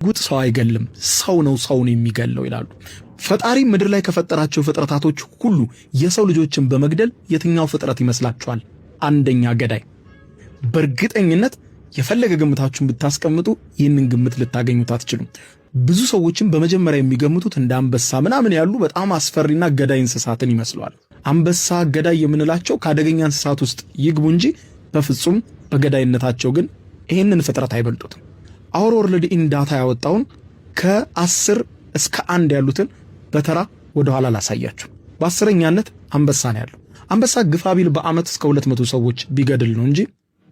ጉጥ ሰው አይገልም፣ ሰው ነው ሰውን የሚገለው ይላሉ። ፈጣሪ ምድር ላይ ከፈጠራቸው ፍጥረታቶች ሁሉ የሰው ልጆችን በመግደል የትኛው ፍጥረት ይመስላችኋል አንደኛ ገዳይ? በእርግጠኝነት የፈለገ ግምታችሁን ብታስቀምጡ ይህንን ግምት ልታገኙት አትችሉም። ብዙ ሰዎችን በመጀመሪያ የሚገምቱት እንደ አንበሳ ምናምን ያሉ በጣም አስፈሪና ገዳይ እንስሳትን ይመስለዋል። አንበሳ ገዳይ የምንላቸው ከአደገኛ እንስሳት ውስጥ ይግቡ እንጂ በፍጹም በገዳይነታቸው ግን ይህንን ፍጥረት አይበልጡትም። አወር ወርልድ ኢን ዳታ ያወጣውን ከ10 እስከ 1 ያሉትን በተራ ወደ ኋላ ላሳያችሁ። በ10ኛነት አንበሳ ነው ያለው። አንበሳ ግፋቢል በአመት እስከ 200 ሰዎች ቢገድል ነው እንጂ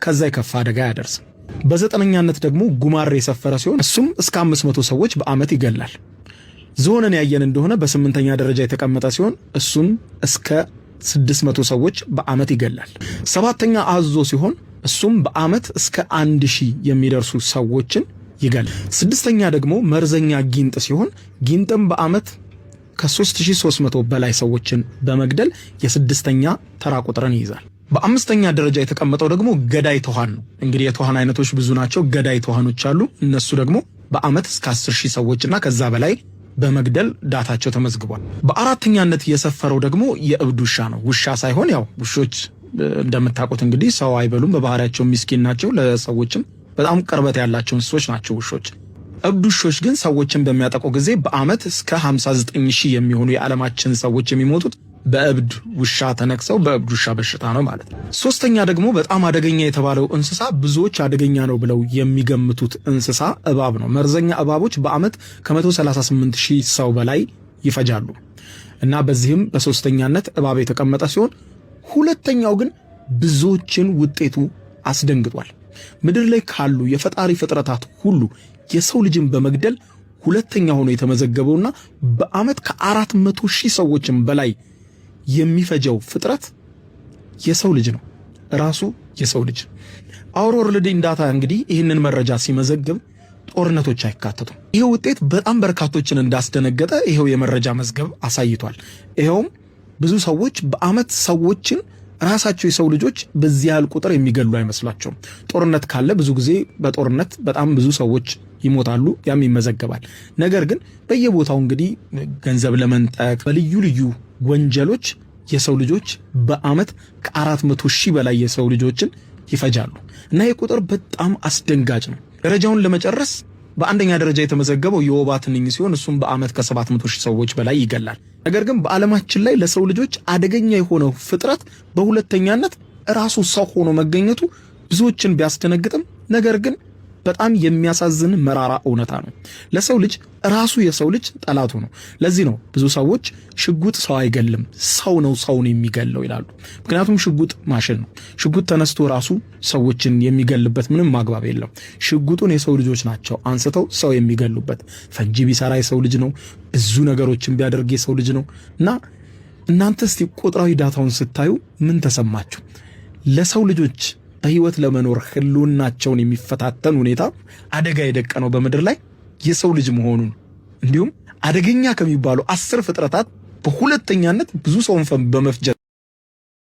ከዛ የከፋ አደጋ ያደርስም። በ9ኛነት ደግሞ ጉማሬ የሰፈረ ሲሆን እሱም እስከ 500 ሰዎች በአመት ይገላል። ዝሆንን ያየን እንደሆነ በ8ኛ ደረጃ የተቀመጠ ሲሆን እሱም እስከ 600 ሰዎች በአመት ይገላል። 7ኛ አዞ ሲሆን እሱም በአመት እስከ 1000 የሚደርሱ ሰዎችን ይገላል። 6ኛ ደግሞ መርዘኛ ጊንጥ ሲሆን ጊንጥም በአመት ከ3300 በላይ ሰዎችን በመግደል የ6ኛ ተራ ቁጥርን ይይዛል። በ5ኛ ደረጃ የተቀመጠው ደግሞ ገዳይ ተዋን ነው። እንግዲህ የተዋን አይነቶች ብዙ ናቸው። ገዳይ ተዋኖች አሉ። እነሱ ደግሞ በአመት እስከ 10000 ሰዎችና ከዛ በላይ በመግደል ዳታቸው ተመዝግቧል። በ4ኛነት የሰፈረው ደግሞ የእብድ ውሻ ነው። ውሻ ሳይሆን ያው ውሾች እንደምታውቁት እንግዲህ ሰው አይበሉም፣ በባህሪያቸው ምስኪን ናቸው። ለሰዎችም በጣም ቅርበት ያላቸው እንስሶች ናቸው ውሾች። እብድ ውሾች ግን ሰዎችን በሚያጠቁ ጊዜ በአመት እስከ 59000 የሚሆኑ የዓለማችን ሰዎች የሚሞቱት በእብድ ውሻ ተነክሰው በእብድ ውሻ በሽታ ነው ማለት ነው። 3ኛ ደግሞ በጣም አደገኛ የተባለው እንስሳ ብዙዎች አደገኛ ነው ብለው የሚገምቱት እንስሳ እባብ ነው። መርዘኛ እባቦች በአመት ከ138000 ሰው በላይ ይፈጃሉ እና በዚህም በ3ኛነት እባብ የተቀመጠ ሲሆን 2ኛው ግን ብዙዎችን ውጤቱ አስደንግጧል። ምድር ላይ ካሉ የፈጣሪ ፍጥረታት ሁሉ የሰው ልጅን በመግደል 2ኛ ሆኖ የተመዘገበውና በአመት ከ400,000 ሰዎችን በላይ የሚፈጀው ፍጥረት የሰው ልጅ ነው። ራሱ የሰው ልጅ። አወር ወርልድ ኢን ዳታ እንግዲህ ይህንን መረጃ ሲመዘግብ ጦርነቶች አይካተቱም። ይሄ ውጤት በጣም በርካቶችን እንዳስደነገጠ ይሄው የመረጃ መዝገብ አሳይቷል። ይሄውም ብዙ ሰዎች በአመት ሰዎችን ራሳቸው የሰው ልጆች በዚህ ያህል ቁጥር የሚገሉ አይመስላቸውም። ጦርነት ካለ ብዙ ጊዜ በጦርነት በጣም ብዙ ሰዎች ይሞታሉ፣ ያም ይመዘገባል። ነገር ግን በየቦታው እንግዲህ ገንዘብ ለመንጠቅ በልዩ ልዩ ወንጀሎች የሰው ልጆች በአመት ከ400,000 በላይ የሰው ልጆችን ይፈጃሉ እና ይህ ቁጥር በጣም አስደንጋጭ ነው። ደረጃውን ለመጨረስ በአንደኛ ደረጃ የተመዘገበው የወባ ትንኝ ሲሆን እሱም በአመት ከ700,000 ሰዎች በላይ ይገላል። ነገር ግን በዓለማችን ላይ ለሰው ልጆች አደገኛ የሆነው ፍጥረት በሁለተኛነት ራሱ ሰው ሆኖ መገኘቱ ብዙዎችን ቢያስደነግጥም ነገር ግን በጣም የሚያሳዝን መራራ እውነታ ነው። ለሰው ልጅ ራሱ የሰው ልጅ ጠላቱ ነው። ለዚህ ነው ብዙ ሰዎች ሽጉጥ ሰው አይገልም፣ ሰው ነው ሰውን የሚገለው ይላሉ። ምክንያቱም ሽጉጥ ማሽን ነው። ሽጉጥ ተነስቶ ራሱ ሰዎችን የሚገልበት ምንም ማግባብ የለም። ሽጉጡን የሰው ልጆች ናቸው አንስተው ሰው የሚገሉበት። ፈንጂ ቢሰራ የሰው ልጅ ነው። ብዙ ነገሮችን ቢያደርግ የሰው ልጅ ነው እና እናንተ እስቲ ቁጥራዊ ዳታውን ስታዩ ምን ተሰማችሁ? ለሰው ልጆች በህይወት ለመኖር ህልውናቸውን የሚፈታተን ሁኔታ አደጋ የደቀነው በምድር ላይ የሰው ልጅ መሆኑን እንዲሁም አደገኛ ከሚባሉ 10 ፍጥረታት በሁለተኛነት ብዙ ሰውን በመፍጀት